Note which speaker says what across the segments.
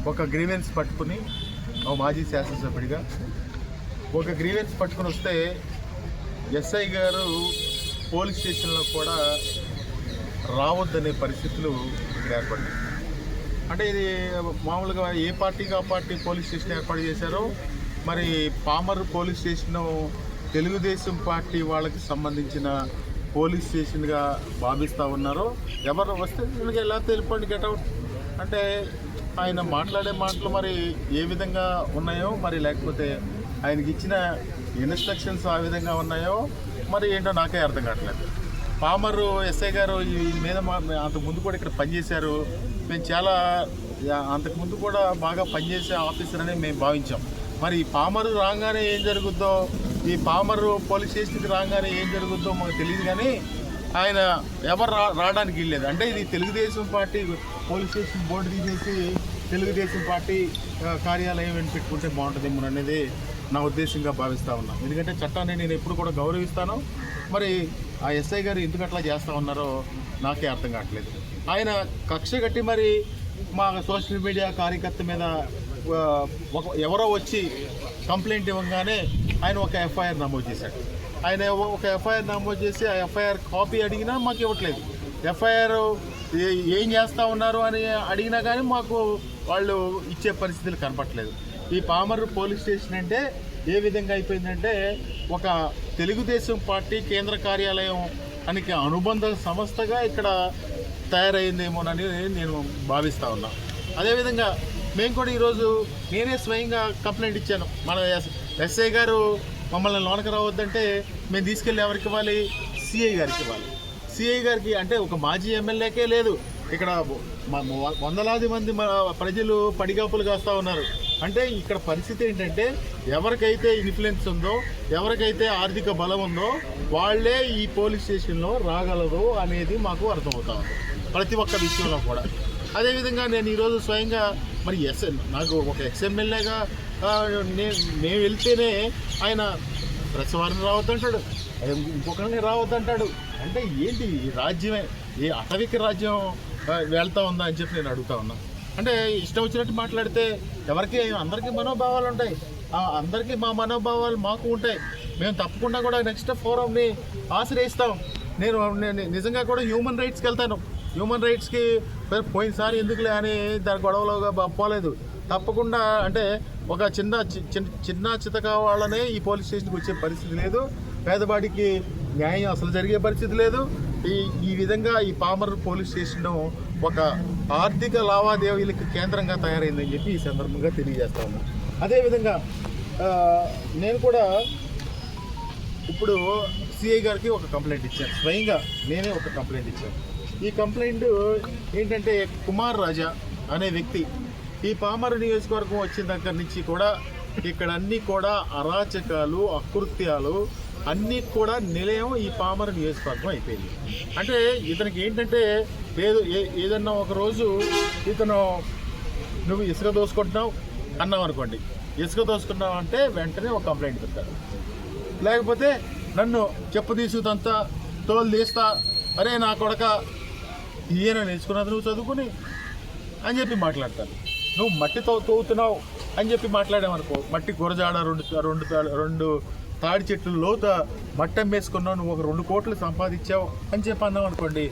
Speaker 1: ఒక గ్రీవెన్స్ పట్టుకుని మాజీ శాసనసభ్యుడిగా ఒక గ్రీవెన్స్ పట్టుకుని వస్తే ఎస్ఐ గారు పోలీస్ స్టేషన్లో కూడా రావద్దనే పరిస్థితులు ఇక్కడ ఏర్పడ్డాయి. అంటే ఇది మామూలుగా ఏ పార్టీకి ఆ పార్టీ పోలీస్ స్టేషన్ ఏర్పాటు చేశారో, మరి పామర్ పోలీస్ స్టేషను తెలుగుదేశం పార్టీ వాళ్ళకి సంబంధించిన పోలీస్ స్టేషన్గా భావిస్తూ ఉన్నారో, ఎవరు వస్తే వీళ్ళకి ఎలా తెలిపండి గెటౌట్ అంటే ఆయన మాట్లాడే మాటలు మరి ఏ విధంగా ఉన్నాయో, మరి లేకపోతే ఆయనకి ఇచ్చిన ఇన్స్ట్రక్షన్స్ ఆ విధంగా ఉన్నాయో మరి ఏంటో నాకే అర్థం కావట్లేదు. పామరు ఎస్ఐ గారు ఈ మీద అంతకుముందు కూడా ఇక్కడ పనిచేశారు. మేము చాలా అంతకుముందు కూడా బాగా పనిచేసే ఆఫీసర్ అని మేము భావించాం. మరి ఈ పామరు రాగానే ఏం జరుగుద్దో, ఈ పామరు పోలీస్ స్టేషన్కి రాగానే ఏం జరుగుద్దో మాకు తెలియదు. కానీ ఆయన ఎవరు రావడానికి వెళ్ళలేదు. అంటే ఇది Telugu Desam party police station board తీసేసి తెలుగుదేశం పార్టీ కార్యాలయం అని పెట్టుకుంటే బాగుంటుందేమో అనేది నా ఉద్దేశంగా భావిస్తూ ఉన్నాను. ఎందుకంటే చట్టాన్ని నేను ఎప్పుడు కూడా గౌరవిస్తాను. మరి ఆ ఎస్ఐ గారు ఎందుకు అట్లా చేస్తూ ఉన్నారో నాకే అర్థం కావట్లేదు. ఆయన కక్ష కట్టి మరి మా సోషల్ మీడియా కార్యకర్త మీద ఎవరో వచ్చి కంప్లైంట్ ఇవ్వగానే ఆయన ఒక ఎఫ్ఐఆర్ నమోదు చేశాడు. ఆయన ఒక ఎఫ్ఐఆర్ నమోదు చేసి ఆ ఎఫ్ఐఆర్ కాపీ అడిగినా మాకు ఇవ్వట్లేదు. ఎఫ్ఐఆర్ ఏం చేస్తూ ఉన్నారు అని అడిగినా కానీ మాకు వాళ్ళు ఇచ్చే పరిస్థితులు కనపట్లేదు. ఈ పామర్ పోలీస్ స్టేషన్ అంటే ఏ విధంగా అయిపోయిందంటే ఒక తెలుగుదేశం పార్టీ కేంద్ర కార్యాలయం అనికి అనుబంధ సంస్థగా ఇక్కడ తయారైందేమోనని నేను భావిస్తూ ఉన్నా. అదేవిధంగా మేము కూడా ఈరోజు నేనే స్వయంగా కంప్లైంట్ ఇచ్చాను. మన ఎస్ఐ గారు మమ్మల్ని లోనకి రావద్దంటే మేము తీసుకెళ్ళి ఎవరికి ఇవ్వాలి? సిఐ గారికి ఇవ్వాలి. సిఐ గారికి అంటే ఒక మాజీ ఎమ్మెల్యేకే లేదు, ఇక్కడ వందలాది మంది ప్రజలు పడిగాపులు కాస్తూ ఉన్నారు. అంటే ఇక్కడ పరిస్థితి ఏంటంటే ఎవరికైతే ఇన్ఫ్లుయెన్స్ ఉందో, ఎవరికైతే ఆర్థిక బలం ఉందో వాళ్ళే ఈ పోలీస్ స్టేషన్లో రాగలరు అనేది మాకు అర్థమవుతా ఉంది ప్రతి ఒక్క విషయంలో కూడా. అదేవిధంగా నేను ఈరోజు స్వయంగా మరి నాకు ఒక ఎక్స్ఎమ్మెల్యేగా నేను వెళ్తేనే ఆయన ప్రెస్ వారిని రావద్దంటాడు, ఇంకొకరిని రావద్దంటాడు. అంటే ఏంటి ఈ రాజ్యమే, ఏ అటవిక రాజ్యం వెళ్తూ ఉందా అని చెప్పి నేను అడుగుతా ఉన్నా. అంటే ఇష్టం వచ్చినట్టు మాట్లాడితే ఎవరికి అందరికీ మనోభావాలు ఉంటాయి, అందరికీ మా మనోభావాలు మాకు ఉంటాయి. మేము తప్పకుండా కూడా నెక్స్ట్ ఫోరంని ఆశ్రయిస్తాం. నేను నిజంగా కూడా హ్యూమన్ రైట్స్కి వెళ్తాను. హ్యూమన్ రైట్స్కి పోయినసారి ఎందుకులే అని దాని గొడవలోగా పోలేదు. తప్పకుండా అంటే ఒక చిన్న చితక వాళ్ళనే ఈ పోలీస్ స్టేషన్కి వచ్చే పరిస్థితి లేదు. పేదవాడికి న్యాయం అసలు జరిగే పరిస్థితి లేదు. ఈ విధంగా ఈ పామర్ పోలీస్ స్టేషన్ ఒక ఆర్థిక లావాదేవీలకు కేంద్రంగా తయారైందని చెప్పి ఈ సందర్భంగా తెలియజేస్తా ఉన్నాను. అదేవిధంగా నేను కూడా ఇప్పుడు సిఐ గారికి ఒక కంప్లైంట్ ఇచ్చాను. స్వయంగా నేనే ఒక కంప్లైంట్ ఇచ్చాను. ఈ కంప్లైంట్ ఏంటంటే కుమార్ రాజా అనే వ్యక్తి ఈ పామర్ నియోజకవర్గం వచ్చిన దగ్గర నుంచి కూడా ఇక్కడ అన్నీ కూడా అరాచకాలు, అకృత్యాలు అన్నీ కూడా నిలయం ఈ పామర్ నియోజకవర్గం అయిపోయింది. అంటే ఇతనికి ఏంటంటే ఏదన్నా ఒకరోజు ఇతను నువ్వు ఇసుక దోసుకుంటున్నావు అన్నావు అనుకోండి, ఇసుక దోసుకున్నావు అంటే వెంటనే ఒక కంప్లైంట్ పెడతాడు. లేకపోతే నన్ను చెప్పు తీసుకుదంతా తోలు తీస్తా, అరే నా కొడక ఈయన నేర్చుకున్నది నువ్వు చదువుకుని అని చెప్పి మాట్లాడతాను. నువ్వు మట్టితో తవ్వుతున్నావు అని చెప్పి మాట్లాడామనుకో, మట్టి గురజాడ రెండు తాడి చెట్లు లోత మట్టం వేసుకున్నావు, నువ్వు ఒక 2 కోట్లు సంపాదించావు అని చెప్పి అన్నావు అనుకోండి,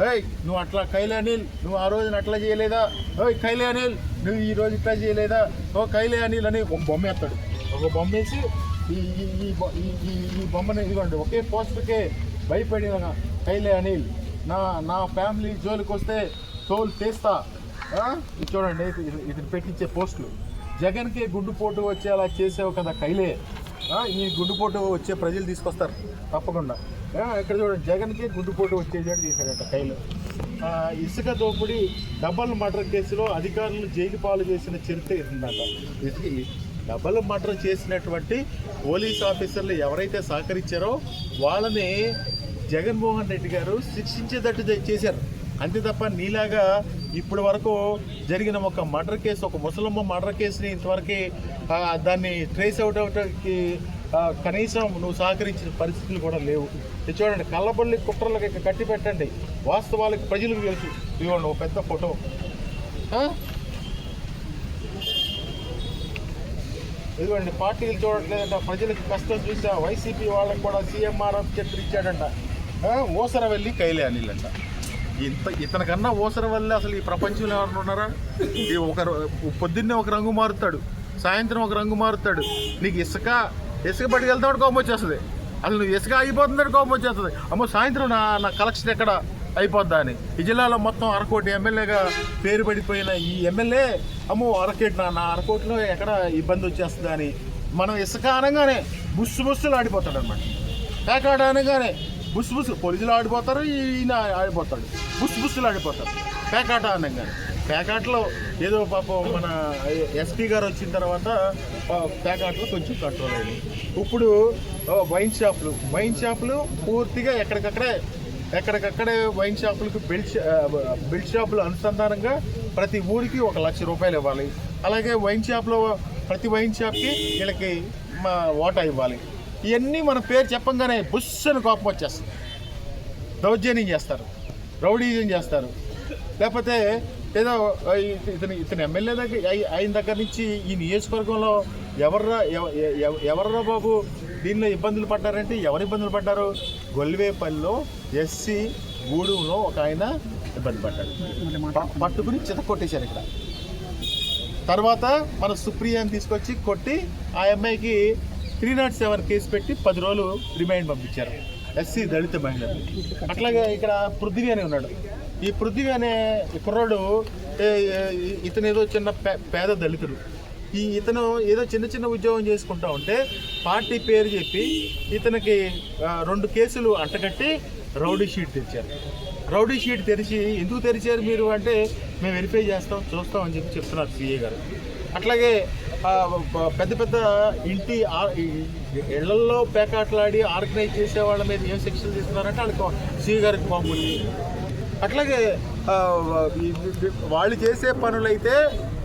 Speaker 1: ఏయ్ నువ్వు అట్లా కైలే అనిల్ నువ్వు ఆ రోజున అట్లా చేయలేదా, ఓయ్ కైలే అనిల్ నువ్వు ఈ రోజు ఇట్లా చేయలేదా, ఓ కైలే అనిల్ అని ఒక బొమ్మ వేస్తాడు. ఒక బొమ్మ వేసి ఈ బొమ్మను ఇదిగోండి ఒకే పోస్టర్కే భయపడిన కైలే అనిల్ నా ఫ్యామిలీ జోలికి వస్తే తోలు తీస్తా. చూడండి ఇది పెట్టించే పోస్టులు. జగన్కి గుండుపోటు వచ్చేలా చేసావు కదా కైలే, ఈ గుండుపోటు వచ్చే ప్రజలు తీసుకొస్తారు తప్పకుండా. ఇక్కడ చూడండి జగన్కి గుండుపోటు వచ్చేటట్టు చేశాడట కైలు. ఇసుక దోపిడీ డబల్ మర్డర్ కేసులో అధికారులను జైలు పాలు చేసిన చరిత్ర ఉందట. డబల్ మర్డర్ చేసినటువంటి పోలీస్ ఆఫీసర్లు ఎవరైతే సహకరించారో వాళ్ళని జగన్మోహన్ రెడ్డి గారు శిక్షించేటట్టు చేశారు. అంతే తప్ప నీలాగా ఇప్పటి వరకు జరిగిన ఒక మర్డర్ కేసు, ఒక ముసలమ్మ మర్డర్ కేసుని ఇంతవరకు దాన్ని ట్రేస్ అవుట్ అవడానికి కనీసం నువ్వు సహకరించిన పరిస్థితులు కూడా లేవు. చూడండి కళ్ళబొల్లి కుట్రలకి కట్టి పెట్టండి, వాస్తవాలకు ప్రజలకు తెలుసు. ఇవ్వండి ఒక పెద్ద ఫోటో. ఇదిగోండి పార్టీలు చూడట్లేదంట, ప్రజలకు కష్టం చూసా, వైసీపీ వాళ్ళకి కూడా సీఎంఆర్ఎఫ్ చక్కెర ఇచ్చాడంట, ఊసరవెల్లి కైలే అనిల్ అంట. ఇతనికన్నా ఊసరవెల్లి అసలు ఈ ప్రపంచంలో ఎవరు ఉన్నారా? ఈ పొద్దున్నే ఒక రంగు మారుతాడు, సాయంత్రం ఒక రంగు మారుతాడు. నీకు ఇసుక పట్టుకెళ్తాడు కోపం వచ్చేస్తుంది. అసలు నువ్వు ఇసుక అయిపోతుందంటే కోపం వచ్చేస్తుంది. అమ్మో సాయంత్రం నా కలెక్షన్ ఎక్కడ అయిపోద్దా అని. ఈ జిల్లాలో మొత్తం అరకోటి ఎమ్మెల్యేగా పేరు పడిపోయిన ఈ ఎమ్మెల్యే అమ్మో నా అరకోటిలో ఎక్కడ ఇబ్బంది వచ్చేస్తుందా అని. మనం ఇసుక అనగానే బుస్సులు ఆడిపోతాడు అనమాట. పేకాట అనగానే బుస్సు పోలీసులు ఆడిపోతారు, ఈయన ఆడిపోతాడు, బుస్సులు ఆడిపోతారు పేకాట అనగానే. పేకాటలో ఏదో పాపం మన ఎస్పీ గారు వచ్చిన తర్వాత పేకాటలో కొంచెం కంట్రోల్ అయ్యింది. ఇప్పుడు వైన్ షాపులు పూర్తిగా ఎక్కడికక్కడే వైన్ షాపులకు బెల్ట్ షాపులు అనుసంధానంగా ప్రతి ఊరికి 1 లక్ష రూపాయలు ఇవ్వాలి. అలాగే వైన్ షాప్లో ప్రతి వైన్ షాప్కి వీళ్ళకి వాటా ఇవ్వాలి. ఇవన్నీ మన పేరు చెప్పంగానే బుస్సుని కోపం వచ్చేస్తుంది. దౌర్జన్యం చేస్తారు, రౌడీజం చేస్తారు. లేకపోతే ఏదో ఇతను ఎమ్మెల్యే అయిన దగ్గర నుంచి ఈ నియోజకవర్గంలో ఎవర్రా బాబు దీనిలో ఇబ్బందులు పడ్డారంటే ఎవరు ఇబ్బందులు పడ్డారు? గొల్వేపల్లిలో ఎస్సీ గూడెంలో ఒక ఆయన ఇబ్బంది పడ్డాడు, పట్టుకుని కొట్టేశారు ఇక్కడ. తర్వాత మన సుప్రియాని తీసుకొచ్చి కొట్టి ఆ అమ్మాయికి 307 కేసు పెట్టి 10 రోజులు రిమైండ్ పంపించారు, ఎస్సీ దళిత మహిళ. అట్లాగే ఇక్కడ పృథ్వీ అని ఉన్నాడు. ఈ పృథ్వీ అనే కుర్రాడు ఇతను ఏదో చిన్న పేద దళితుడు. ఇతను ఏదో చిన్న ఉద్యోగం చేసుకుంటా ఉంటే పార్టీ పేరు చెప్పి ఇతనికి 2 కేసులు అంటగట్టి రౌడీ షీట్ తెరిచారు. రౌడీ షీట్ తెరిచి ఎందుకు తెరిచారు మీరు అంటే మేము వెరిఫై చూస్తాం అని చెప్తున్నారు సిఏ గారు. అట్లాగే పెద్ద ఇంటి ఇళ్లల్లో పేకాట్లాడి ఆర్గనైజ్ చేసే వాళ్ళ మీద ఏం శిక్షలు తీసుకున్నారంటే వాళ్ళకి సిఏ గారికి పంపుతుంది. అట్లాగే వాళ్ళు చేసే పనులైతే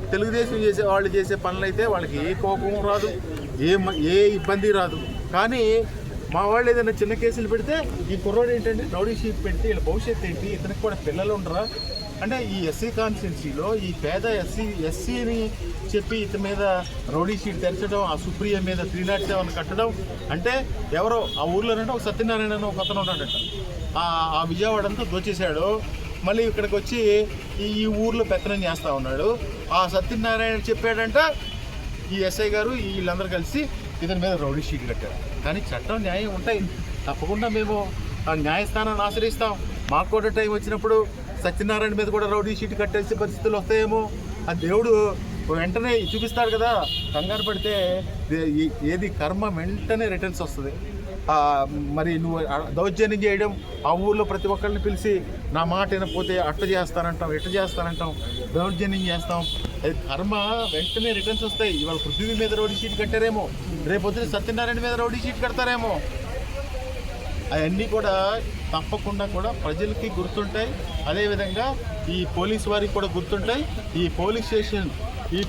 Speaker 1: తెలుగుదేశం వాళ్ళు చేసే పనులైతే వాళ్ళకి ఏ కోపం రాదు, ఏ ఇబ్బంది రాదు. కానీ మా వాళ్ళు ఏదైనా చిన్న కేసులు పెడితే ఈ కుర్రోడు ఏంటంటే రౌడీ షీట్ పెడితే వీళ్ళ భవిష్యత్తు ఏంటి, ఇతనికి కూడా పిల్లలు ఉండరా అంటే ఈ ఎస్సీ కాన్స్టిట్యున్సీలో ఈ పేద ఎస్సీని చెప్పి ఇతని మీద రౌడీ షీట్ తెరచడం, ఆ సుప్రియ మీద 307 కట్టడం అంటే ఎవరో ఆ ఊర్లోనంటే ఒక సత్యనారాయణ ఒక అతను ఉన్నాడంట, ఆ విజయవాడ అంతా దోచేశాడు. మళ్ళీ ఇక్కడికి వచ్చి ఈ ఊర్లో పెత్తనం చేస్తూ ఉన్నాడు. ఆ సత్యనారాయణ చెప్పాడంట ఈ ఎస్ఐ గారు వీళ్ళందరూ కలిసి ఇతని మీద రౌడీ షీట్ కట్టారు. కానీ చట్టం న్యాయం ఉంటాయి, తప్పకుండా మేము ఆ న్యాయస్థానాన్ని ఆశ్రయిస్తాం. మాకు కూడా టైం వచ్చినప్పుడు సత్యనారాయణ మీద కూడా రౌడీ షీట్ కట్టేసే పరిస్థితులు వస్తాయేమో. ఆ దేవుడు వెంటనే చూపిస్తాడు కదా, కంగారు పడితే ఏది కర్మ వెంటనే రిటర్న్స్ వస్తుంది. మరి నువ్వు దౌర్జన్యం చేయడం, ఆ ఊళ్ళో ప్రతి ఒక్కరిని పిలిచి నా మాట వినకపోతే అట్ట చేస్తానంటాం, ఇట్ట చేస్తానంటాం, దౌర్జన్యం చేస్తాం, అది కర్మ వెంటనే రిటర్న్స్ వస్తాయి. ఇవాళ పృథ్వీ మీద రౌడీ షీట్ కట్టారేమో, రేపొద్దున సత్యనారాయణ మీద రౌడీ షీట్ కడతారేమో. అవన్నీ కూడా తప్పకుండా కూడా ప్రజలకి గుర్తుంటాయి. అదేవిధంగా ఈ పోలీస్ వారికి కూడా గుర్తుంటాయి. ఈ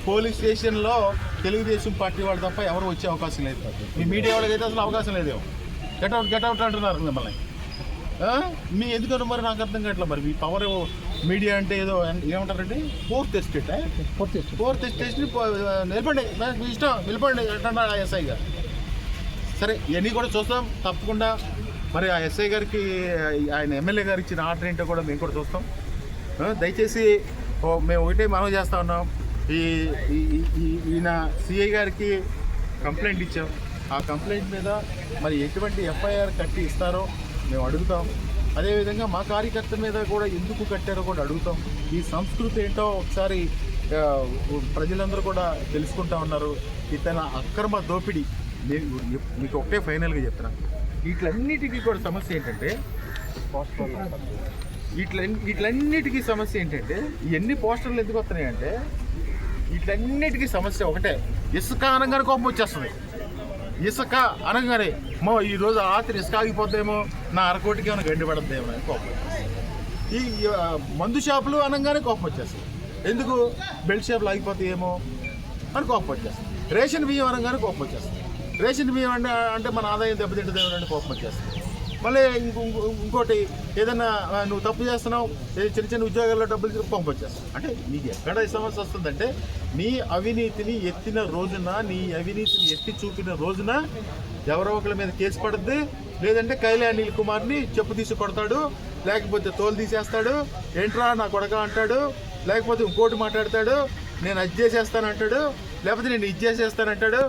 Speaker 1: పోలీస్ స్టేషన్లో తెలుగుదేశం పార్టీ వాళ్ళు తప్ప ఎవరు వచ్చే అవకాశం లేదు. మీ మీడియా వాళ్ళకి అయితే అసలు అవకాశం లేదేమో. గెట్అవుట్ అంటున్నారు మిమ్మల్ని. మీ ఎందుకన్నా మరి నాకు అర్థం కావట్లేదు. మరి మీ పవర్ మీడియా అంటే ఏదో ఏమంటారండి, ఫోర్త్ ఎస్టేట్ని నిలబడి మీ ఇష్టం నిలబడి అంటున్నారు ఆ ఎస్ఐ గారు. సరే ఇవన్నీ కూడా చూస్తాం తప్పకుండా. మరి ఆ ఎస్ఐ గారికి ఆయన ఎమ్మెల్యే గారు ఇచ్చిన ఆర్డర్ ఏంటో కూడా మేము కూడా చూస్తాం. దయచేసి మేము ఒకటే మనం చేస్తూ ఉన్నాం, ఈయన సిఐ గారికి కంప్లైంట్ ఇచ్చాం. ఆ కంప్లైంట్ మీద మరి ఎటువంటి ఎఫ్ఐఆర్ కట్టి ఇస్తారో మేము అడుగుతాం. అదేవిధంగా మా కార్యకర్త మీద కూడా ఎందుకు కట్టారో కూడా అడుగుతాం. ఈ సంస్కృతి ఏంటో ఒకసారి ప్రజలందరూ కూడా తెలుసుకుంటా ఉన్నారు. ఇతన అక్రమ దోపిడీ మీకు ఒకటే ఫైనల్గా చెప్తున్నా. వీటిలన్నిటికీ కూడా సమస్య ఏంటంటే వీటిలన్నిటికీ సమస్య ఏంటంటే ఎన్ని పోస్టర్లు ఎందుకు వస్తున్నాయంటే వీటిలన్నిటికీ సమస్య ఒకటే, ఇసుక అనగానే కోపం వచ్చేస్తుంది. ఇసుక అనగానే ఈరోజు రాత్రి ఇసుక ఆగిపోద్దేమో, నా అరకోటికి ఏమైనా గండి పడద్దేమో అని కోపం. ఈ మందు షాపులు అనగానే కోపం వచ్చేస్తుంది. ఎందుకు బెల్ట్ షాపులు ఆగిపోతాయేమో అని కోపం వచ్చేస్తుంది. రేషన్ బియ్యం అనగానే కోపం వచ్చేస్తుంది. రేషన్ బియ్యం అంటే మన ఆదాయం దెబ్బతింటుందేమో అని కోపం వచ్చేస్తుంది. మళ్ళీ ఇంకోటి ఏదన్నా నువ్వు తప్పు చేస్తున్నావు, చిన్న చిన్న ఉద్యోగాల్లో డబ్బులు పంపించేస్తావు. అంటే నీకు ఎక్కడ సమస్య వస్తుందంటే నీ అవినీతిని ఎత్తిన రోజున, నీ అవినీతిని ఎత్తి చూపిన రోజున ఎవరో ఒకరి మీద కేసు పడుద్ది, లేదంటే కైలా అనిల్ కుమార్ని చెప్పు తీసి కొడతాడు, లేకపోతే తోలు తీసేస్తాడు, ఏంట్రా నా కొడక అంటాడు, లేకపోతే ఇంకోటి మాట్లాడతాడు, నేను అది చేసేస్తానంటాడు, లేకపోతే నేను ఇది చేసేస్తానంటాడు.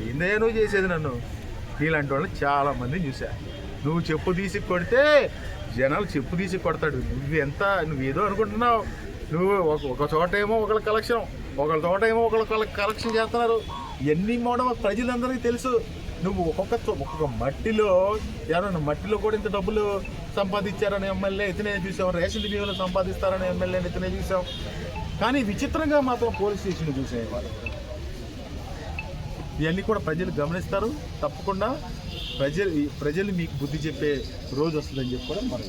Speaker 1: ఏందయ్యా నువ్వు చేసేది? నన్ను నీలాంటి వాళ్ళు చాలామంది చూసా. నువ్వు చెప్పు తీసి కొడితే జనాలు చెప్పు తీసి కొడతాడు. నువ్వేదో అనుకుంటున్నావు. నువ్వు ఒక చోట ఏమో ఒకళ్ళ కలెక్షన్, ఒకళ్ళ చోట ఏమో ఒకళ్ళ కలెక్షన్ చేస్తున్నారు. ఇవన్నీ కూడా ప్రజలందరికీ తెలుసు. నువ్వు ఒక్కొక్క మట్టిలో ఎవరైనా మట్టిలో కూడా ఇంత డబ్బులు సంపాదించారని ఎమ్మెల్యే ఇతనే చూసాం, రేషన్ బియ్యంలో సంపాదిస్తారని ఎమ్మెల్యేని ఇతనే చూసాం. కానీ విచిత్రంగా మాత్రం పోలీస్ స్టేషన్ చూసేవాళ్ళు. ఇవన్నీ కూడా ప్రజలు గమనిస్తారు. తప్పకుండా ప్రజలు మీకు బుద్ధి చెప్పే రోజు వస్తుందని చెప్పి కూడా మనం